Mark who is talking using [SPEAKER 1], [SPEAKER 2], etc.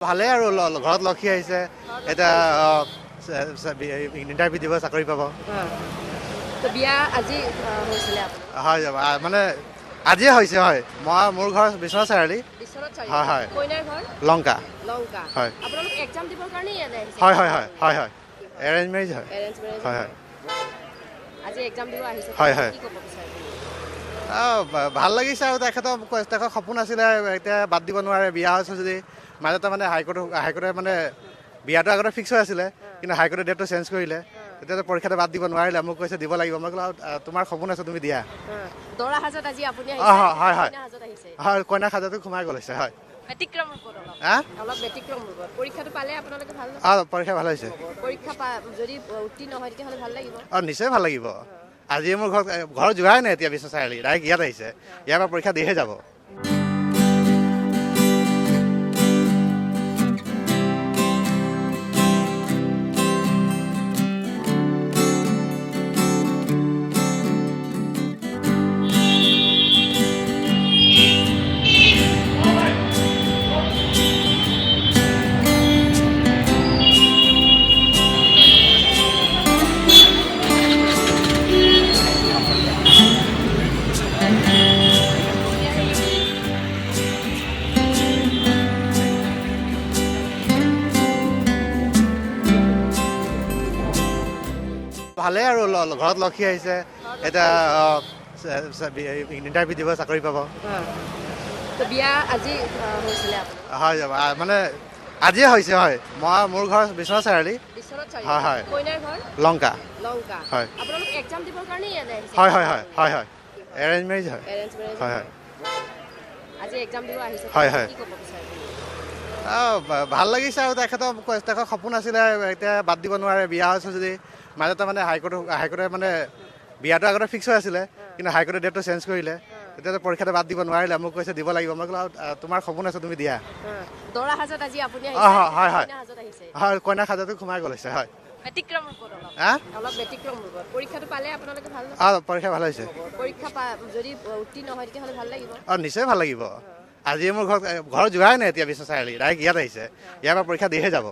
[SPEAKER 1] ভালে আৰু ঘৰত লক্ষী আহিছে এতিয়া ইণ্টাৰভিউ দিব চাকৰি পাব
[SPEAKER 2] তো বিয়া আজি হৈছিলে
[SPEAKER 1] হয় মানে আজিয়ে হৈছে হয় মোৰ ঘৰ বিশ্বনাথ চাৰিআলি
[SPEAKER 2] বিশ্বনাথ
[SPEAKER 1] হয় হয়
[SPEAKER 2] কইনাৰ ঘৰ
[SPEAKER 1] লংকা
[SPEAKER 2] লংকা
[SPEAKER 1] হয়
[SPEAKER 2] আপোনালোক এক্সাম দিবৰ কাৰণে ইয়ালৈ আহিছে
[SPEAKER 1] হয় হয় হয় হয় হয় এৰেঞ্জ মেৰেজ হয়
[SPEAKER 2] এৰেঞ্জ মেৰেজ
[SPEAKER 1] হয় হয়
[SPEAKER 2] আজি এক্সাম দিব আহিছে
[SPEAKER 1] হয় হয়
[SPEAKER 2] কি ক'ব বিচাৰে
[SPEAKER 1] ভাল লাগিছে আৰু তেখেতৰ সপোন আছিলে এতিয়া বাদ দিব নোৱাৰে বিয়া হৈছে যদি মাজতে মানে হাইকোৰ্টে মানে বিয়াটো আগতে ফিক্স হৈ আছিলে কিন্তু হাইকোৰ্টে ডেটটো চেঞ্জ কৰিলে তেতিয়া পৰীক্ষাটো বাদ দিব নোৱাৰিলে মোক কৈছে দিব লাগিব মই ক'লো তোমাৰ সপোন আছে তুমি দিয়া
[SPEAKER 2] দৰা সাজত আজি আপুনি
[SPEAKER 1] হয় হয় হয়
[SPEAKER 2] কইনা সাজত আহিছে
[SPEAKER 1] হয় কইনা সাজাটো সোমাই গ'লৈছে হয়
[SPEAKER 2] ব্যতিক্ৰম ৰূপত অলপ ব্যতিক্ৰম ৰূপত পৰীক্ষাটো পালে আপোনালোকে ভাল
[SPEAKER 1] পৰীক্ষা ভাল হৈছে
[SPEAKER 2] পৰীক্ষা যদি উত্তীৰ্ণ হয় তেতিয়াহ'লে ভাল লাগিব
[SPEAKER 1] নিশ্চয় ভাল লাগিব আজি মোৰ ঘৰ যোৱাই নাই এতিয়া বিশ্বনাথ চাৰিআলি ডাইৰেক্ট ইয়াত আহিছে ইয়াৰ পৰা পৰীক্ষা দিহে যাব ভালে আৰু ঘৰত লক্ষী আহিছে এতিয়া ইণ্টাৰভিউ দিব চাকৰি পাব
[SPEAKER 2] তো বিয়া আজি হৈছিলে
[SPEAKER 1] হয় মানে আজিয়ে হৈছে হয় মোৰ ঘৰ বিশ্বনাথ চাৰিআলি
[SPEAKER 2] বিশ্বনাথ
[SPEAKER 1] হয় হয়
[SPEAKER 2] কইনাৰ ঘৰ
[SPEAKER 1] লংকা
[SPEAKER 2] লংকা
[SPEAKER 1] হয়
[SPEAKER 2] আপোনালোক এক্সাম দিবৰ কাৰণে ইয়ালৈ আহিছে
[SPEAKER 1] হয় হয় হয় হয় হয় এৰেঞ্জ মেৰেজ হয়
[SPEAKER 2] এৰেঞ্জ মেৰেজ
[SPEAKER 1] হয় হয়
[SPEAKER 2] আজি এক্সাম দিব আহিছে
[SPEAKER 1] হয় হয়
[SPEAKER 2] কি ক'ব বিচাৰে
[SPEAKER 1] ভাল লাগিছে আৰু তেখেতৰ সপোন আছিলে এতিয়া বাদ দিব নোৱাৰে বিয়া হৈছে যদি মাজতে মানে হাইকোৰ্টে মানে বিয়াটো আগতে ফিক্স হৈ আছিলে কিন্তু হাইকোৰ্টে ডেটটো চেঞ্জ কৰিলে তেতিয়া পৰীক্ষাটো বাদ দিব নোৱাৰিলে মোক কৈছে দিব লাগিব মই ক'লো তোমাৰ সপোন আছে তুমি দিয়া
[SPEAKER 2] দৰা সাজত আজি আপুনি
[SPEAKER 1] হয় হয়
[SPEAKER 2] কইনা সাজত আহিছে
[SPEAKER 1] হয় কইনা সাজাটো সোমাই গ'লৈছে হয়
[SPEAKER 2] ব্যতিক্ৰম ৰূপত অলপ ব্যতিক্ৰম ৰূপত পৰীক্ষাটো পালে আপোনালোকে ভাল
[SPEAKER 1] পৰীক্ষা ভাল হৈছে
[SPEAKER 2] পৰীক্ষা যদি উত্তীৰ্ণ হয় তেতিয়াহ'লে ভাল লাগিব
[SPEAKER 1] নিশ্চয় ভাল লাগিব আজি মোৰ ঘৰ যোৱাই নাই এতিয়া বিশ্বনাথ চাৰিআলি ডাইৰেক্ট ইয়াত আহিছে ইয়াৰ পৰা পৰীক্ষা দিহে যাব